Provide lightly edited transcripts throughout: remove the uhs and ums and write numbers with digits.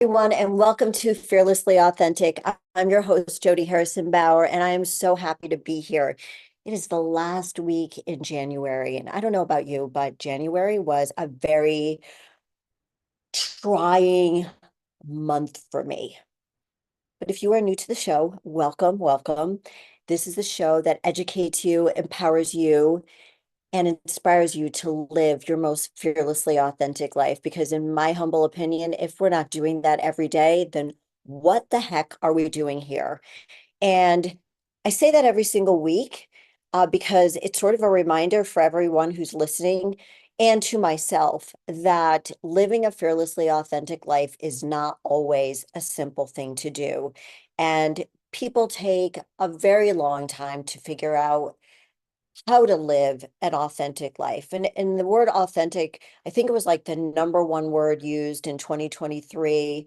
Everyone, and welcome to Fearlessly Authentic. I'm your host, Jody Harrison Bauer, and I am so happy to be here. It is the last week in January, and I don't know about you, but January was a very trying month for me. But if you are new to the show, welcome, welcome. This is the show that educates you, empowers you, and inspires you to live your most fearlessly authentic life. Because, in my humble opinion, if we're not doing that every day, then what the heck are we doing here? And I say that every single week because it's sort of a reminder for everyone who's listening and to myself that living a fearlessly authentic life is not always a simple thing to do. And people take a very long time to figure out how to live an authentic life. And the word authentic, I think it was like the number one word used in 2023.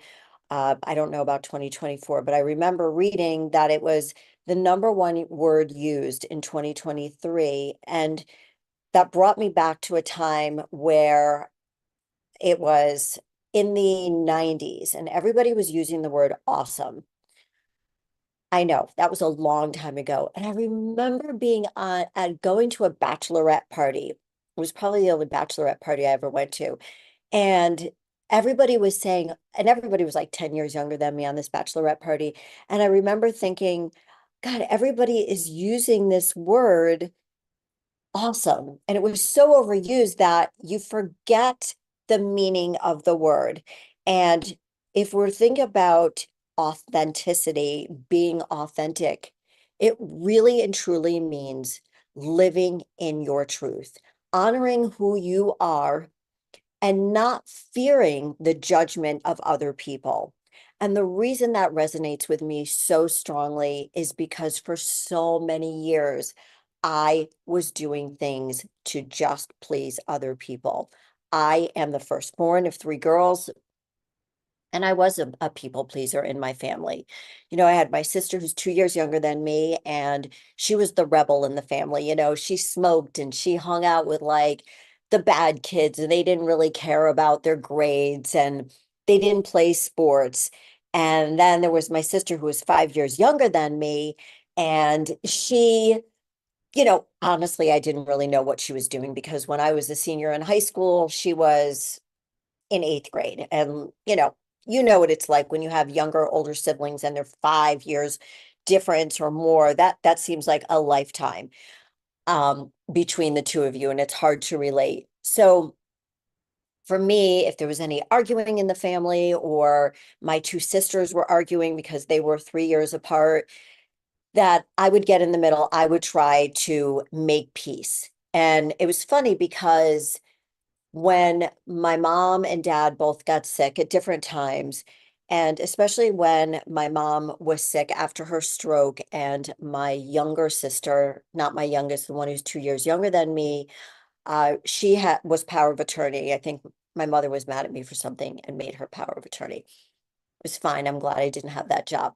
I don't know about 2024, but I remember reading that it was the number one word used in 2023. And that brought me back to a time where it was in the 90s and everybody was using the word awesome. I know that was a long time ago. And I remember being on at going to a bachelorette party. It was probably the only bachelorette party I ever went to. And everybody was saying, and everybody was like 10 years younger than me on this bachelorette party. And I remember thinking, God, everybody is using this word awesome. And it was so overused that you forget the meaning of the word. And if we're thinking about authenticity, being authentic, it really and truly means living in your truth, honoring who you are, and not fearing the judgment of other people. And the reason that resonates with me so strongly is because for so many years, I was doing things to just please other people. I am the firstborn of three girls, and I was a people pleaser in my family. You know, I had my sister who's 2 years younger than me, and she was the rebel in the family. You know, she smoked and she hung out with like the bad kids, and they didn't really care about their grades and they didn't play sports. And then there was my sister who was 5 years younger than me, and she, honestly, I didn't really know what she was doing because when I was a senior in high school, she was in eighth grade. And, you know what it's like when you have younger, older siblings and they're 5 years difference or more. That seems like a lifetime between the two of you, and it's hard to relate. So for me, if there was any arguing in the family or my two sisters were arguing because they were 3 years apart, that I would get in the middle. I would try to make peace. And it was funny because when my mom and dad both got sick at different times, and especially when my mom was sick after her stroke, and my younger sister, not my youngest, the one who's 2 years younger than me, she had was power of attorney. I think my mother was mad at me for something and made her power of attorney. It was fine. I'm glad I didn't have that job.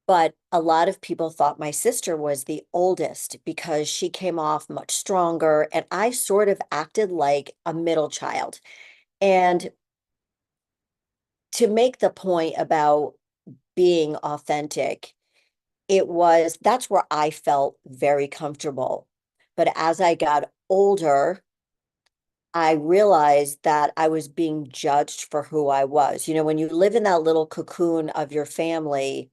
But a lot of people thought my sister was the oldest because she came off much stronger, and I sort of acted like a middle child. And to make the point about being authentic, that's where I felt very comfortable. But as I got older, I realized that I was being judged for who I was. You know, when you live in that little cocoon of your family,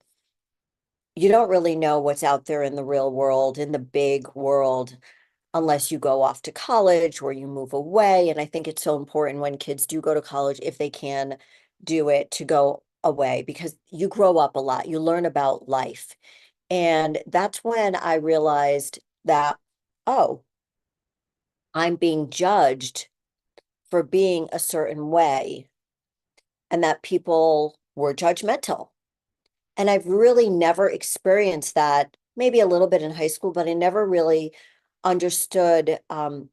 you don't really know what's out there in the real world, in the big world, unless you go off to college or you move away. And I think it's so important when kids do go to college, if they can do it, to go away because you grow up a lot, you learn about life. And that's when I realized that, oh, I'm being judged for being a certain way and that people were judgmental. And I've really never experienced that, maybe a little bit in high school, but I never really understood the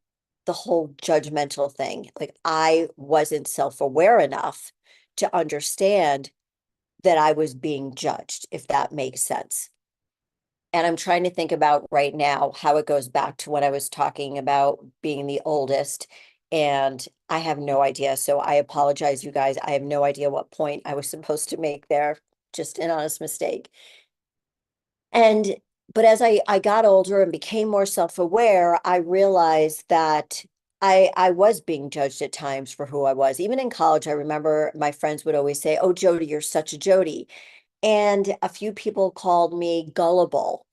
whole judgmental thing. Like I wasn't self-aware enough to understand that I was being judged, if that makes sense. And I'm trying to think about right now how it goes back to when I was talking about being the oldest. and I have no idea. So I apologize, you guys. I have no idea what point I was supposed to make there. Just an honest mistake. And but as I got older and became more self-aware, I realized that I was being judged at times for who I was. Even in college, I remember my friends would always say, "Oh, Jody, you're such a Jody." And a few people called me gullible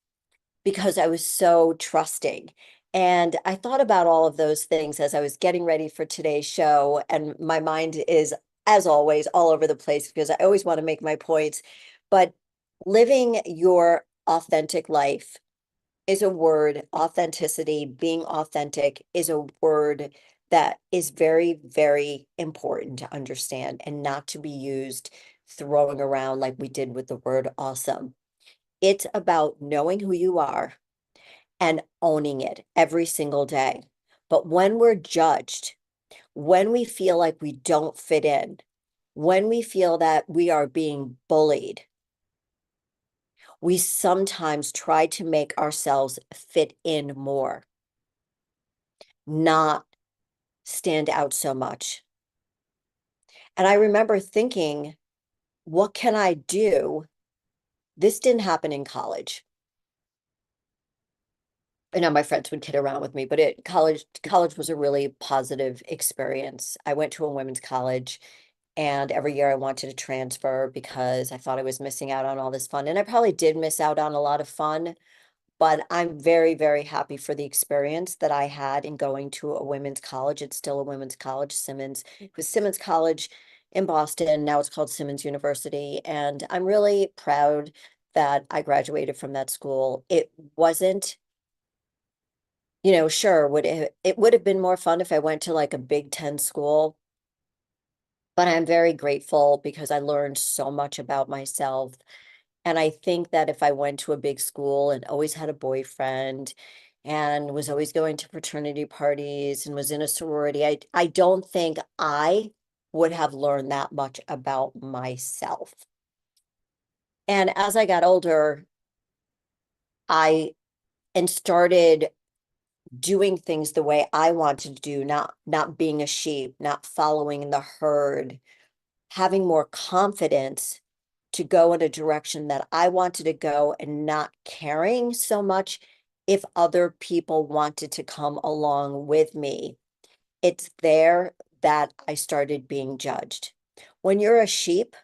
because I was so trusting. And I thought about all of those things as I was getting ready for today's show. And my mind is, as always, all over the place because I always want to make my points. But living your authentic life is a word, authenticity, being authentic is a word that is very, very important to understand and not to be used throwing around like we did with the word awesome. It's about knowing who you are and owning it every single day. But when we're judged, when we feel like we don't fit in, when we feel that we are being bullied, we sometimes try to make ourselves fit in more, not stand out so much. And I remember thinking, what can I do? This didn't happen in college. I know my friends would kid around with me, but college was a really positive experience. I went to a women's college, and every year I wanted to transfer because I thought I was missing out on all this fun. And I probably did miss out on a lot of fun, but I'm very, very happy for the experience that I had in going to a women's college. It's still a women's college, Simmons. It was Simmons College in Boston. Now it's called Simmons University. And I'm really proud that I graduated from that school. It wasn't, sure, it would have been more fun if I went to like a Big Ten school, but I'm very grateful because I learned so much about myself. And I think that if I went to a big school and always had a boyfriend and was always going to fraternity parties and was in a sorority, I don't think I would have learned that much about myself. And as I got older, I and started doing things the way I wanted to do, not being a sheep, not following the herd, having more confidence to go in a direction that I wanted to go and not caring so much if other people wanted to come along with me. It's there that I started being judged. When you're a sheep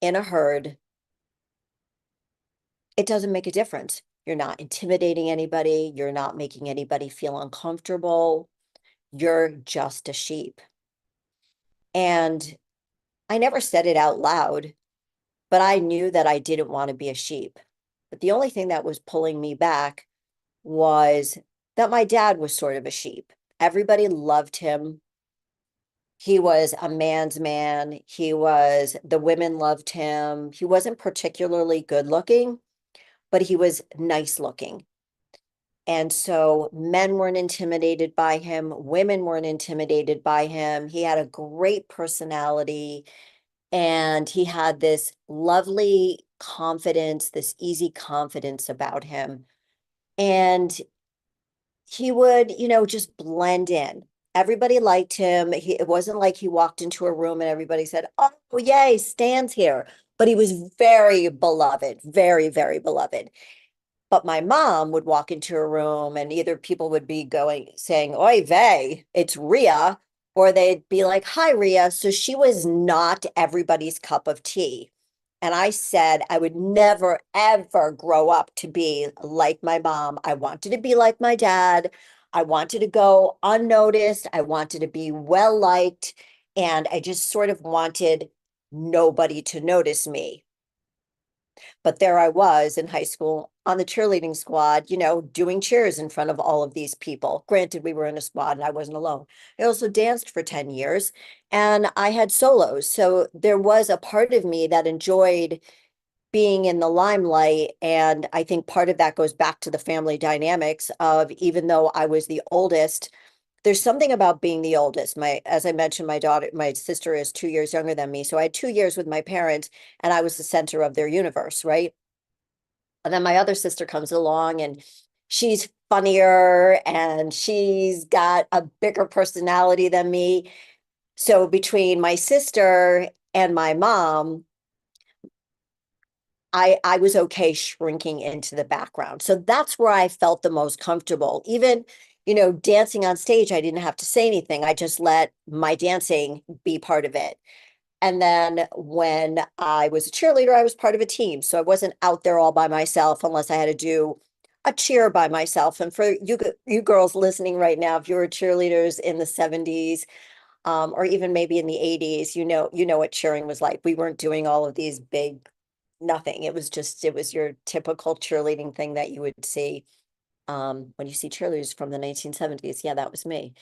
in a herd, it doesn't make a difference. You're not intimidating anybody. You're not making anybody feel uncomfortable. You're just a sheep. And I never said it out loud, but I knew that I didn't want to be a sheep. But the only thing that was pulling me back was that my dad was sort of a sheep. Everybody loved him. He was a man's man. The women loved him. He wasn't particularly good looking, but he was nice looking. And so men weren't intimidated by him. Women weren't intimidated by him. He had a great personality. And he had this lovely confidence, this easy confidence about him. And he would, just blend in. Everybody liked him. It wasn't like he walked into a room and everybody said, "Oh, yay, Stan's here." But he was very beloved, very, very beloved. But my mom would walk into a room and either people would be saying, "Oy vey, it's Rhea," or they'd be like, "Hi, Rhea." So she was not everybody's cup of tea. And I said I would never, ever grow up to be like my mom. I wanted to be like my dad. I wanted to go unnoticed. I wanted to be well liked. And I just sort of wanted nobody to notice me. But there I was in high school on the cheerleading squad, doing cheers in front of all of these people. Granted, we were in a squad and I wasn't alone. I also danced for 10 years and I had solos. So there was a part of me that enjoyed being in the limelight. And I think part of that goes back to the family dynamics of even though I was the oldest, there's something about being the oldest. As I mentioned, my sister is 2 years younger than me. So I had 2 years with my parents and I was the center of their universe, right? And then my other sister comes along and she's funnier and she's got a bigger personality than me. So between my sister and my mom, I was okay shrinking into the background. So that's where I felt the most comfortable. Even, dancing on stage, I didn't have to say anything. I just let my dancing be part of it. And then when I was a cheerleader, I was part of a team. So I wasn't out there all by myself unless I had to do a cheer by myself. And for you girls listening right now, if you were cheerleaders in the 70s, or even maybe in the 80s, you know what cheering was like. We weren't doing all of these big nothing. It was your typical cheerleading thing that you would see when you see cheerleaders from the 1970s. Yeah, that was me.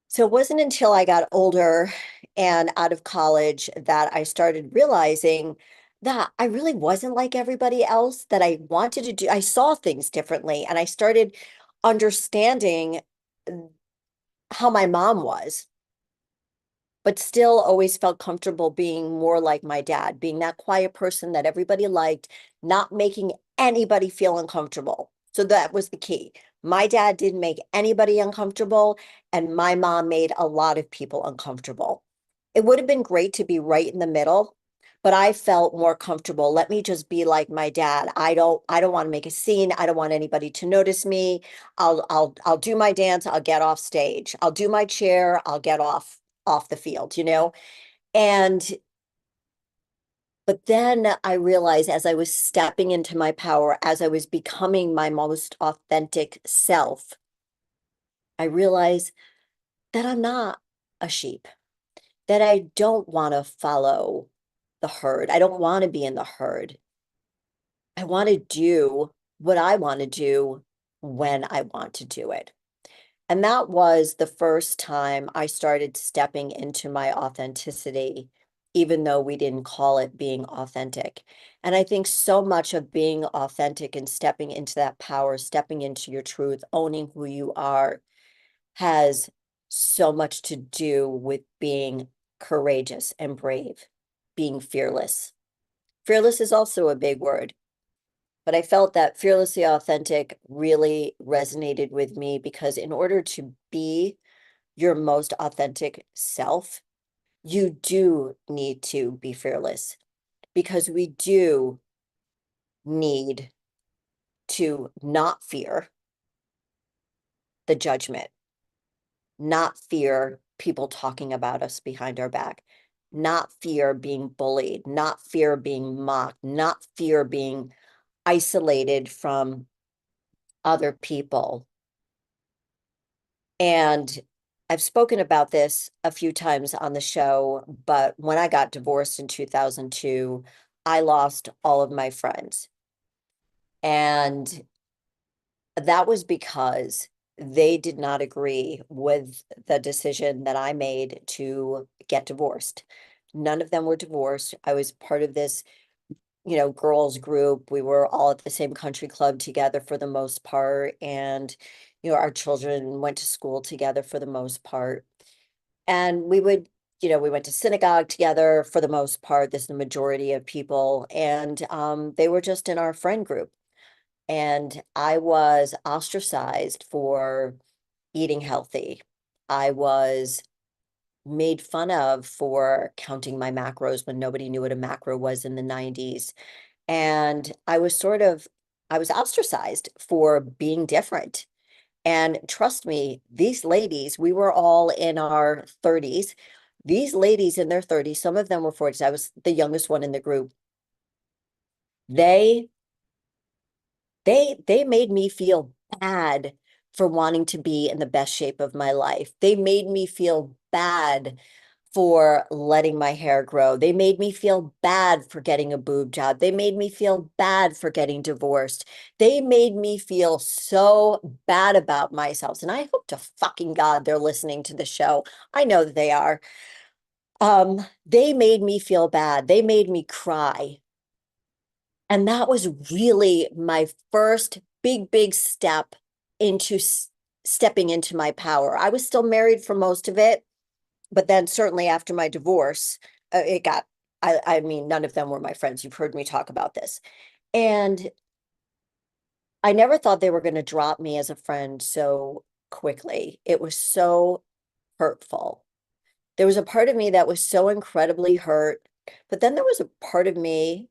So it wasn't until I got older and out of college that I started realizing that I really wasn't like everybody else, that I wanted to do, I saw things differently, and I started understanding how my mom was, but still always felt comfortable being more like my dad, being that quiet person that everybody liked, not making anybody feel uncomfortable. So that was the key. My dad didn't make anybody uncomfortable, and my mom made a lot of people uncomfortable. It would have been great to be right in the middle, but I felt more comfortable. Let me just be like my dad. I don't want to make a scene. I don't want anybody to notice me. I'll do my dance, I'll get off stage. I'll do my chair, I'll get off the field. And but then I realized as I was stepping into my power, as I was becoming my most authentic self, I realized that I'm not a sheep, that I don't want to follow the herd. I don't want to be in the herd. I want to do what I want to do when I want to do it. And that was the first time I started stepping into my authenticity, even though we didn't call it being authentic. And I think so much of being authentic and stepping into that power, stepping into your truth, owning who you are, has so much to do with being courageous and brave, being fearless. Fearless is also a big word, but I felt that fearlessly authentic really resonated with me because in order to be your most authentic self, you do need to be fearless, because we do need to not fear the judgment, not fear people talking about us behind our back, not fear being bullied, not fear being mocked, not fear being isolated from other people. And I've spoken about this a few times on the show, but when I got divorced in 2002, I lost all of my friends. And that was because they did not agree with the decision that I made to get divorced. None of them were divorced. I was part of this, girls group. We were all at the same country club together for the most part. And, our children went to school together for the most part. And we went to synagogue together for the most part. This is the majority of people. And they were just in our friend group. And I was ostracized for eating healthy. I was made fun of for counting my macros when nobody knew what a macro was in the 90s. And I was ostracized for being different. And trust me, these ladies, we were all in our 30s. These ladies in their 30s, some of them were 40s. I was the youngest one in the group. They they made me feel bad for wanting to be in the best shape of my life. They made me feel bad for letting my hair grow. They made me feel bad for getting a boob job. They made me feel bad for getting divorced. They made me feel so bad about myself. And I hope to fucking God they're listening to the show. I know that they are. They made me feel bad. They made me cry. And that was really my first big step into stepping into my power. I was still married for most of it, but then certainly after my divorce, it got, I mean, none of them were my friends. You've heard me talk about this. And I never thought they were going to drop me as a friend so quickly. It was so hurtful. There was a part of me that was so incredibly hurt, but then there was a part of me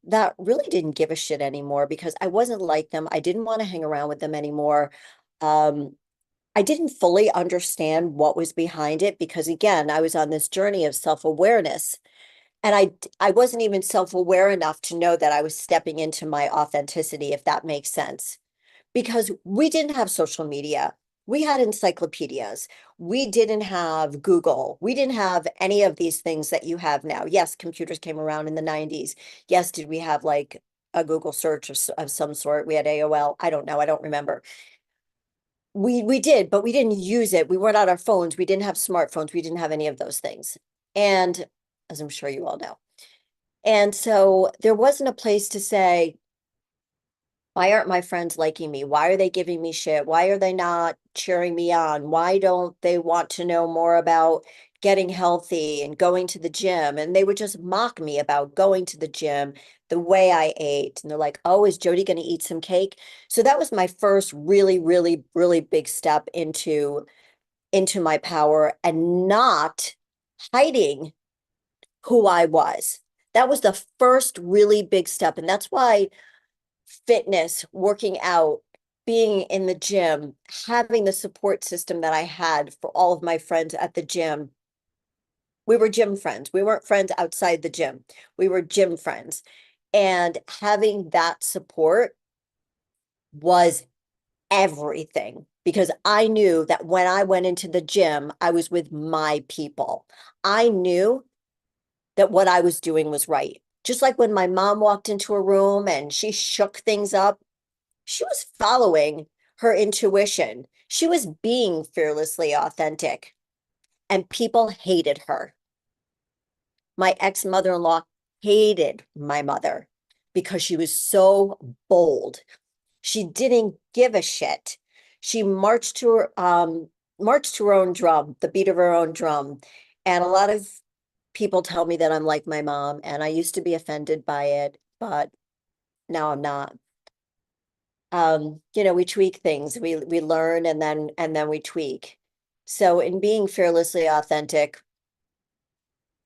that really didn't give a shit anymore because I wasn't like them. I didn't want to hang around with them anymore. Um, I didn't fully understand what was behind it because again, I was on this journey of self-awareness and I wasn't even self-aware enough to know that I was stepping into my authenticity, if that makes sense. Because we didn't have social media. We had encyclopedias. We didn't have Google. We didn't have any of these things that you have now. Yes, computers came around in the 90s. Yes, did we have like a Google search of some sort? We had AOL. I don't know. I don't remember. We did, but we didn't use it. We weren't on our phones. We didn't have smartphones. We didn't have any of those things. And as I'm sure you all know. And so there wasn't a place to say, why aren't my friends liking me? Why are they giving me shit? Why are they not cheering me on? Why don't they want to know more about getting healthy and going to the gym? And they would just mock me about going to the gym, the way I ate. And they're like, oh, is Jody going to eat some cake? So that was my first really, really, really big step into my power and not hiding who I was. That was the first really big step. And that's why fitness, working out, being in the gym, having the support system that I had for all of my friends at the gym. We were gym friends. We weren't friends outside the gym. We were gym friends. And having that support was everything because I knew that when I went into the gym, I was with my people. I knew that what I was doing was right. Just like when my mom walked into a room and she shook things up, she was following her intuition. She was being fearlessly authentic, and people hated her. My ex-mother-in-law hated my mother because she was so bold. She didn't give a shit. She marched to her own drum, the beat of her own drum. And a lot of people tell me that I'm like my mom, and I used to be offended by it, but now I'm not. We tweak things. We learn and then we tweak. So in being fearlessly authentic,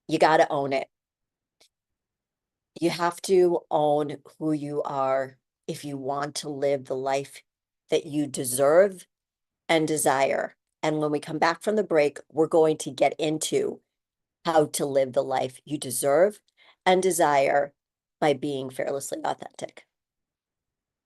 you got to own it. You have to own who you are if you want to live the life that you deserve and desire. And when we come back from the break, we're going to get into how to live the life you deserve and desire by being fearlessly authentic.